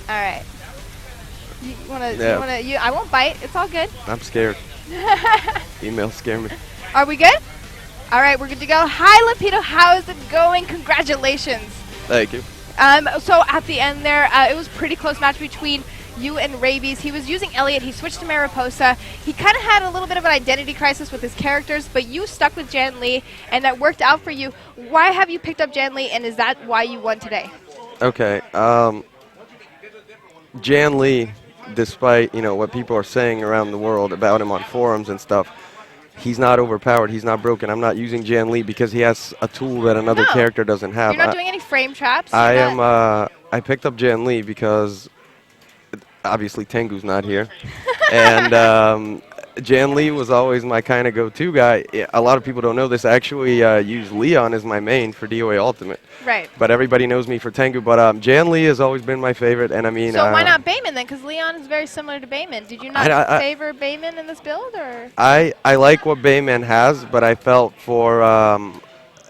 All right. You wanna? Yeah. You wanna? I won't bite. It's all good. I'm scared. Emails scare me. Are we good? All right, we're good to go. Hi, Lopedo. How is it going? Congratulations. Thank you. So at the end there, it was pretty close match between you and Rabies. He was using Elliot. He switched to Mariposa. He kind of had a little bit of an identity crisis with his characters, but you stuck with Jan Lee, and that worked out for you. Why have you picked up Jan Lee, and is that why you won today? Okay. Jan Lee, despite what people are saying around the world about him on forums and stuff, he's not overpowered. He's not broken. I'm not using Jan Lee because he has a tool that another No. character doesn't have. You're not doing any frame traps? I picked up Jan Lee because obviously Tengu's not here, and Jan Lee was always my kind of go-to guy. A lot of people don't know this. I actually use Leon as my main for DOA Ultimate. Right. But everybody knows me for Tengu. But Jan Lee has always been my favorite, and I mean. So why not Bayman then? Because Leon is very similar to Bayman. Did you not favor Bayman in this build, or? I like what Bayman has, but I felt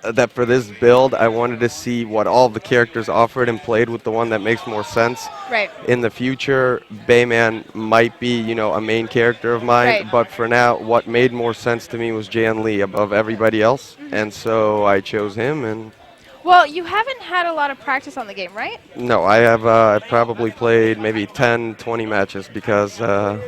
that for this build, I wanted to see what all the characters offered and played with the one that makes more sense. Right. In the future, Bayman might be, a main character of mine, Right. but for now, what made more sense to me was Jan Lee above everybody else, and so I chose him. And well, you haven't had a lot of practice on the game, right? no, I have I probably played maybe 10, 20 matches because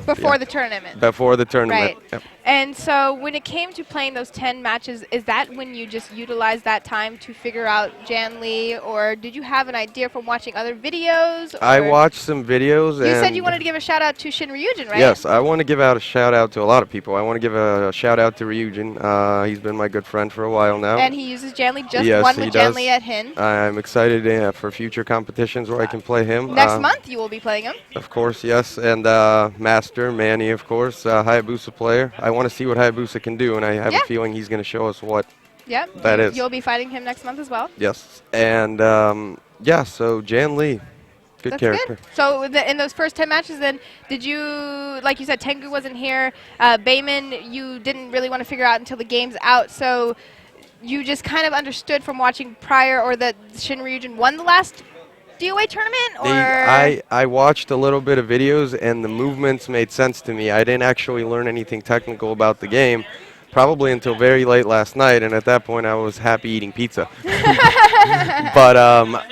Before the tournament. before the tournament. Right. Yep. And so when it came to playing those 10 matches, is that when you just utilized that time to figure out Jan Lee, or did you have an idea from watching other videos? I watched some videos. You said you wanted to give a shout out to Shin Ryujin, right? Yes, I want to give out a shout out to a lot of people. I want to give a shout out to Ryujin. He's been my good friend for a while now. And he uses Jan Lee, just Yes, one he with Jan does. Lee at Hin. I'm excited for future competitions where I can play him. Next month you will be playing him. Of course, yes. And Master, Manny, of course, Hayabusa player. I want to see what Hayabusa can do, and I have a feeling he's going to show us what that is. You'll be fighting him next month as well? Yes. And, so Jan Lee, good character. Good. So in those first 10 matches then, did you, like you said, Tengu wasn't here, Bayman you didn't really want to figure out until the game's out, so you just kind of understood from watching prior, or that Shin Ryujin won the last DOA tournament, or? I watched a little bit of videos, and the movements made sense to me. I didn't actually learn anything technical about the game, probably until very late last night, and at that point I was happy eating pizza. But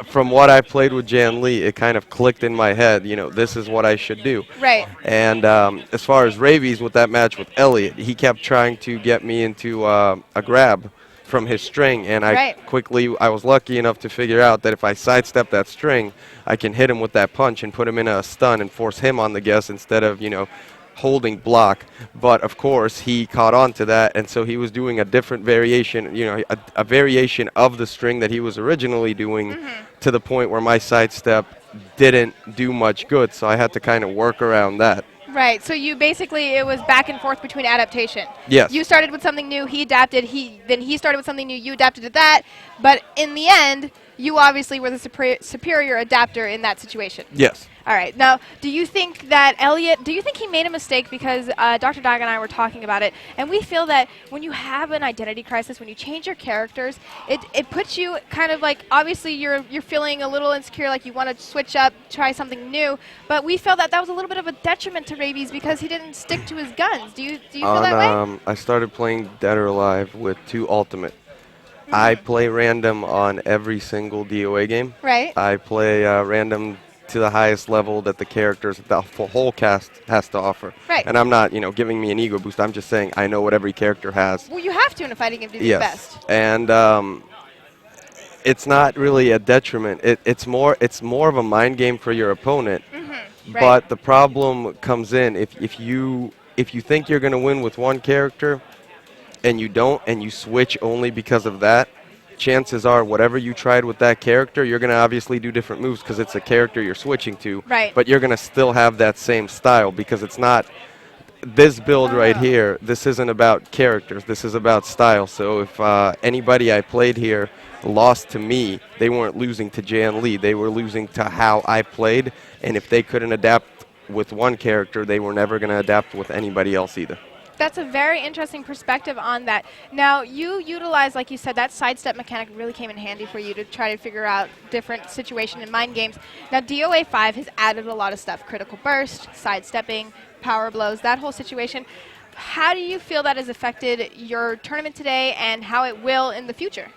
from what I played with Jan Lee, it kind of clicked in my head, this is what I should do. Right. And as far as Ravies with that match with Elliot, he kept trying to get me into a grab from his string, and I was lucky enough to figure out that if I sidestep that string, I can hit him with that punch and put him in a stun and force him on the guess instead of, holding block. But of course, he caught on to that, and so he was doing a different variation, a variation of the string that he was originally doing, to the point where my sidestep didn't do much good, so I had to kind of work around that. Right, so you basically, it was back and forth between adaptation. Yes. You started with something new, he adapted, then he started with something new, you adapted to that, but in the end, you obviously were the superior adapter in that situation. Yes. All right, now, do you think that Elliot, do you think he made a mistake? Because Dr. Dog and I were talking about it, and we feel that when you have an identity crisis, when you change your characters, it puts you kind of like, obviously you're feeling a little insecure, like you want to switch up, try something new, but we felt that that was a little bit of a detriment to Rabies because he didn't stick to his guns. Do you feel that way? I started playing Dead or Alive with 2 Ultimate. I play random on every single DOA game. Right. I play random to the highest level that the characters, the whole cast has to offer. Right. And I'm not, giving me an ego boost. I'm just saying I know what every character has. Well, you have to in a fighting game to do the best. And it's not really a detriment. It's more of a mind game for your opponent. Right. But the problem comes in if you think you're going to win with one character and you don't, and you switch only because of that, chances are whatever you tried with that character, you're going to obviously do different moves because it's a character you're switching to. Right. But you're going to still have that same style because it's not this build right here. This isn't about characters. This is about style. So if anybody I played here lost to me, they weren't losing to Jan Lee. They were losing to how I played. And if they couldn't adapt with one character, they were never going to adapt with anybody else either. That's a very interesting perspective on that. Now, you utilize, like you said, that sidestep mechanic really came in handy for you to try to figure out different situation in mind games. Now, DOA5 has added a lot of stuff: critical burst, sidestepping, power blows, that whole situation. How do you feel that has affected your tournament today and how it will in the future?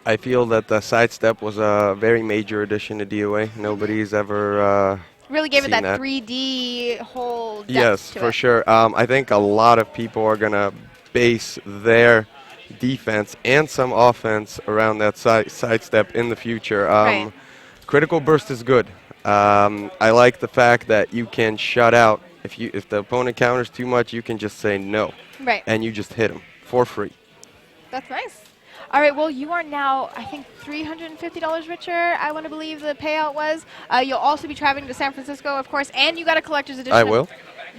I feel that the sidestep was a very major addition to DOA. Nobody's ever really gave it that that 3D whole depth Yes, to for it. sure. I think a lot of people are going to base their defense and some offense around that sidestep in the future. Right. Critical burst is good. I like the fact that you can shut out. If the opponent counters too much, you can just say no. Right. And you just hit them for free. That's nice. All right, well, you are now, I think, $350 richer, I want to believe the payout was. You'll also be traveling to San Francisco, of course, and you got a collector's edition. I will?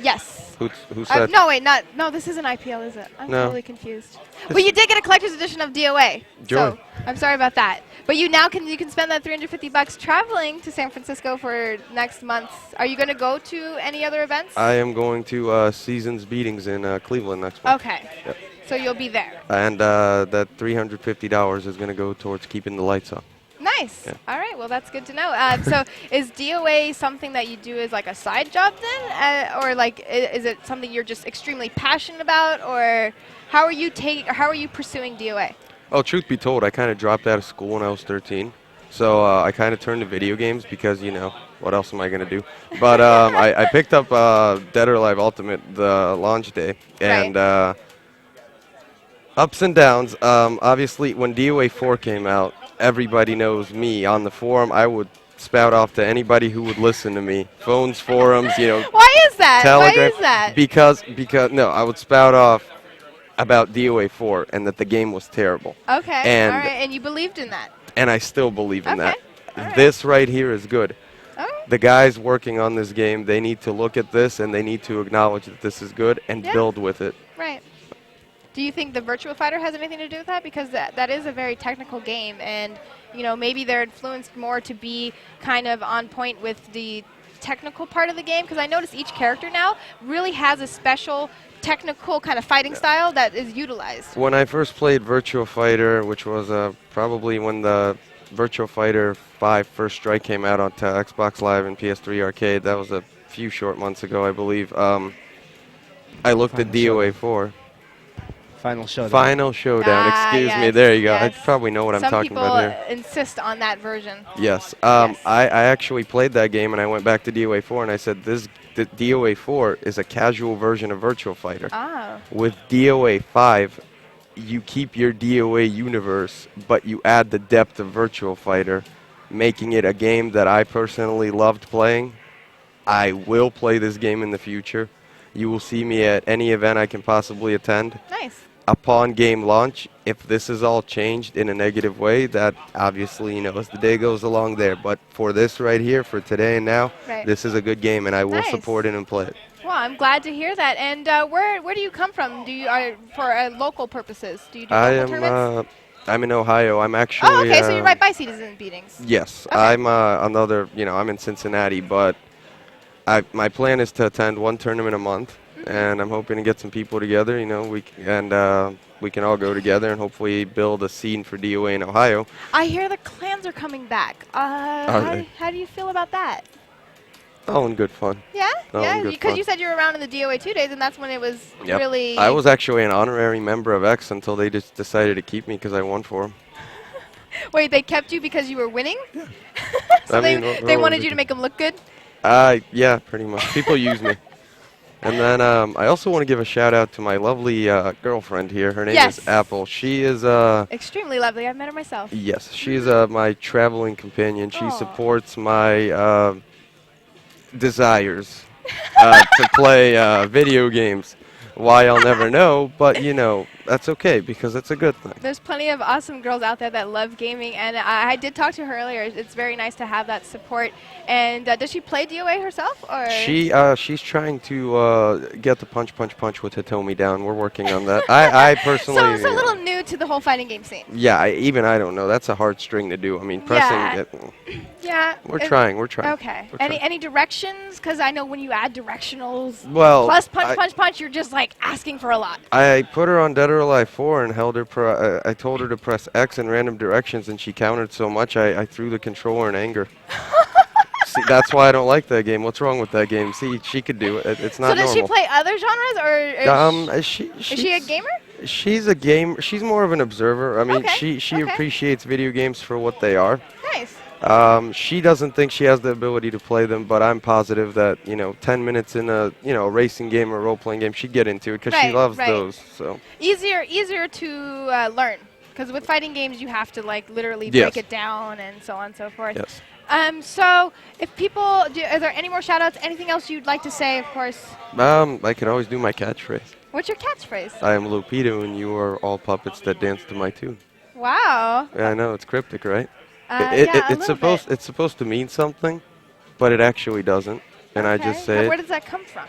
Yes. Who said? No, wait, no, this isn't IPL, is it? I'm totally confused. Well, you did get a collector's edition of DOA. Sure. So I'm sorry about that. But you can spend that $350 traveling to San Francisco for next month. Are you going to go to any other events? I am going to Seasons Beatings in Cleveland next month. Okay. Yep. So you'll be there. And that $350 is going to go towards keeping the lights on. Nice. Yeah. All right. Well, that's good to know. So is DOA something that you do as like a side job then? Or like is it something you're just extremely passionate about? Or how are you pursuing DOA? Oh, truth be told, I kind of dropped out of school when I was 13. So I kind of turned to video games because, what else am I going to do? But I picked up Dead or Alive Ultimate the launch day. And ups and downs. Obviously, when DOA4 came out, everybody knows me. On the forum, I would spout off to anybody who would listen to me. Phones, forums, Why is that? Telegram. Why is that? Because I would spout off about DOA4 and that the game was terrible. Okay. And all right. And you believed in that. And I still believe in that. Right. This right here is good. Okay. The guys working on this game, they need to look at this and they need to acknowledge that this is good and build with it. Right. Do you think the Virtua Fighter has anything to do with that? Because that is a very technical game, and maybe they're influenced more to be kind of on point with the technical part of the game. Because I notice each character now really has a special technical kind of fighting style that is utilized. When I first played Virtua Fighter, which was probably when the Virtua Fighter 5 First Strike came out on Xbox Live and PS3 Arcade, that was a few short months ago, I believe. I looked at DOA4. Final Showdown. Final Showdown. Excuse me. There you go. I probably know what I'm talking about here. Some people insist on that version. Yes. I actually played that game, and I went back to DOA4, and I said, the DOA4 is a casual version of Virtua Fighter. Oh. With DOA5, you keep your DOA universe, but you add the depth of Virtua Fighter, making it a game that I personally loved playing. I will play this game in the future. You will see me at any event I can possibly attend. Nice. Upon game launch, if this is all changed in a negative way, that obviously, as the day goes along there. But for this right here, for today and now, this is a good game, and I will support it and play it. Well, I'm glad to hear that. And where do you come from? Do you for local purposes? Do you do local tournaments? I'm in Ohio. I'm actually. Oh, okay. So you're right by Citizens Beatings. Yes, okay. I'm another. I'm in Cincinnati, but my plan is to attend one tournament a month. And I'm hoping to get some people together, we can all go together and hopefully build a scene for DOA in Ohio. I hear the clans are coming back. How do you feel about that? All in good fun. Yeah? Yeah, because you said you were around in the DOA 2 days, and that's when it was really... I was actually an honorary member of X until they just decided to keep me because I won for them. Wait, they kept you because you were winning? Yeah. So they wanted you to make them look good? Yeah, pretty much. People use me. And then I also want to give a shout out to my lovely girlfriend here. Her name is Apple. She is extremely lovely. I've met her myself. Yes, she's my traveling companion. She supports my desires to play video games. Why, I'll never know, but that's okay because it's a good thing. There's plenty of awesome girls out there that love gaming, and I did talk to her earlier. It's very nice to have that support. And does she play DOA herself, or? She's trying to get the punch with Hitomi down. We're working on that. I personally. So a little new to the whole fighting game scene. Yeah, I don't know. That's a hard string to do. I mean, pressing. Yeah. We're trying. Okay. Any directions? Because I know when you add directionals, well, plus punch, you're just like asking for a lot. I put her on Dead or Alive 4 and held her. I told her to press X in random directions, and she countered so much I threw the controller in anger. See, that's why I don't like that game. What's wrong with that game? See, she could do it. It's not normal. So does she play other genres, or is she a gamer? She's a gamer. She's more of an observer. I mean, okay. she appreciates video games for what they are. Nice. She doesn't think she has the ability to play them, but I'm positive that 10 minutes in a a racing game or role playing game, she'd get into it because she loves those. So easier to learn, because with fighting games you have to like literally break it down and so on and so forth. Yes. So if people, are there any more shout outs? Anything else you'd like to say? Of course. I can always do my catchphrase. What's your catchphrase? I am Lopedo, and you are all puppets that dance to my tune. Wow. Yeah, I know, it's cryptic, right? It's supposed to mean something, but it actually doesn't. And I just say where does that come from?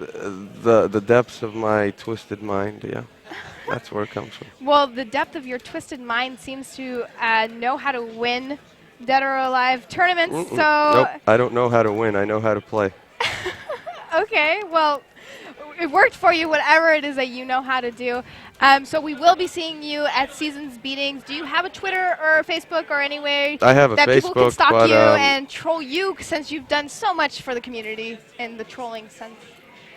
The depths of my twisted mind. Yeah, that's where it comes from. Well, the depth of your twisted mind seems to know how to win Dead or Alive tournaments. So nope, I don't know how to win. I know how to play. Okay, well, it worked for you, whatever it is that you know how to do. So we will be seeing you at Seasons Beatings. Do you have a Twitter or a Facebook or anywhere I have a that Facebook, people can stalk but, you and troll you, since you've done so much for the community in the trolling sense?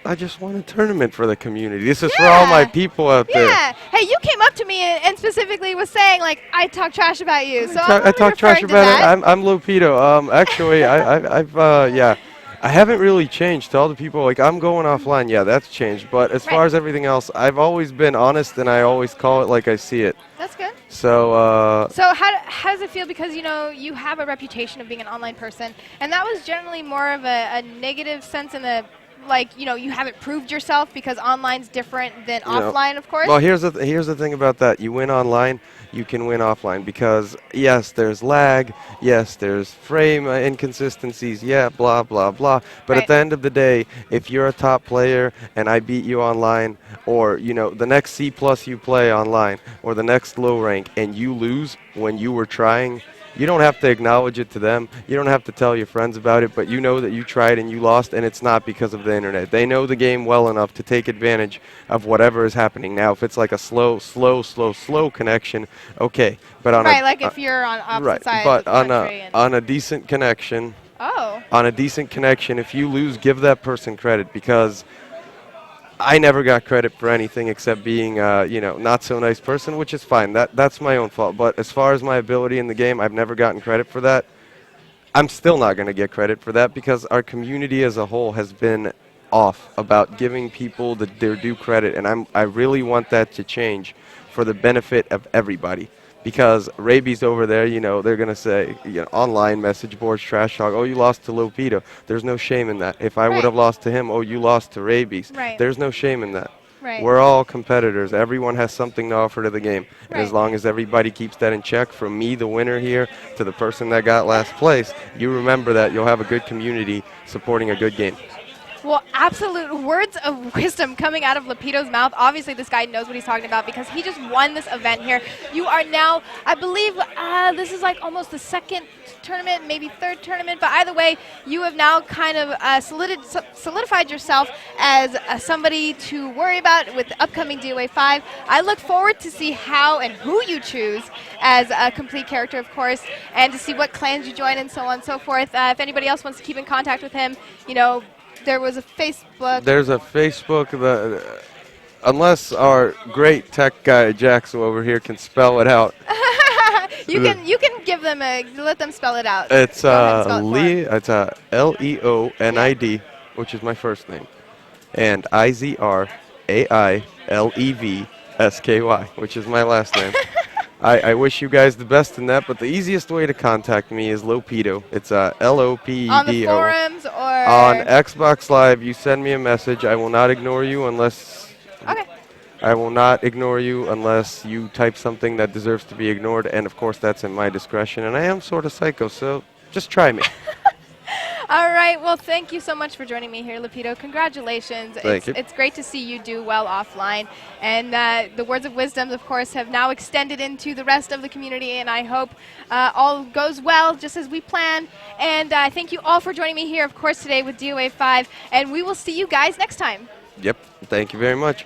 I just won a tournament for the community. This is for all my people out there. Yeah. Hey, you came up to me and specifically was saying, like, I talk trash about you. So I talk trash about it. I'm Lopedo. Actually, I haven't really changed. To all the people, like, I'm going offline. Yeah, that's changed. But as far as everything else, I've always been honest, and I always call it like I see it. That's good. So how does it feel? Because, you have a reputation of being an online person, and that was generally more of a negative sense in the, like, you haven't proved yourself, because online's different than offline, of course. Well, here's the thing about that. You win online, you can win offline, because yes, there's lag, yes, there's frame inconsistencies, yeah, blah blah blah. But at the end of the day, if you're a top player and I beat you online, or the next C+ you play online, or the next low rank, and you lose when you were trying, you don't have to acknowledge it to them. You don't have to tell your friends about it, but you know that you tried and you lost, and it's not because of the internet. They know the game well enough to take advantage of whatever is happening. Now, if it's like a slow connection, okay. But on like if you're on opposite sides of the country. On a decent connection. Oh. On a decent connection, if you lose, give that person credit, because I never got credit for anything except being, not so nice person, which is fine. That's my own fault. But as far as my ability in the game, I've never gotten credit for that. I'm still not going to get credit for that, because our community as a whole has been off about giving people their due credit, and I really want that to change for the benefit of everybody. Because Rabies over there, they're going to say, online message boards, trash talk, oh, you lost to Lopedo. There's no shame in that. If I would have lost to him, oh, you lost to Rabies. There's no shame in that. We're all competitors. Everyone has something to offer to the game. And as long as everybody keeps that in check, from me, the winner here, to the person that got last place, you remember that you'll have a good community supporting a good game. Well, absolute words of wisdom coming out of Lopedo's mouth. Obviously, this guy knows what he's talking about, because he just won this event here. You are now, I believe, this is like almost the second tournament, maybe third tournament. But either way, you have now kind of solidified yourself as somebody to worry about with the upcoming DOA5. I look forward to see how and who you choose as a complete character, of course, and to see what clans you join and so on and so forth. If anybody else wants to keep in contact with him, there was a Facebook. There's a Facebook that, unless our great tech guy Jackson over here can spell it out. you can give them let them spell it out. It's it's Leonid, which is my first name, and IZRAILEVSKY, which is my last name. I wish you guys the best in that, but the easiest way to contact me is Lopedo. It's Lopedo. On the forums or on Xbox Live. You send me a message. I will not ignore you unless. Okay. I will not ignore you unless you type something that deserves to be ignored, and of course that's in my discretion. And I am sort of psycho, so just try me. All right. Well, thank you so much for joining me here, Lopedo. Congratulations. Thank you. It's great to see you do well offline. And the words of wisdom, of course, have now extended into the rest of the community. And I hope all goes well, just as we planned. And thank you all for joining me here, of course, today with DOA5. And we will see you guys next time. Yep. Thank you very much.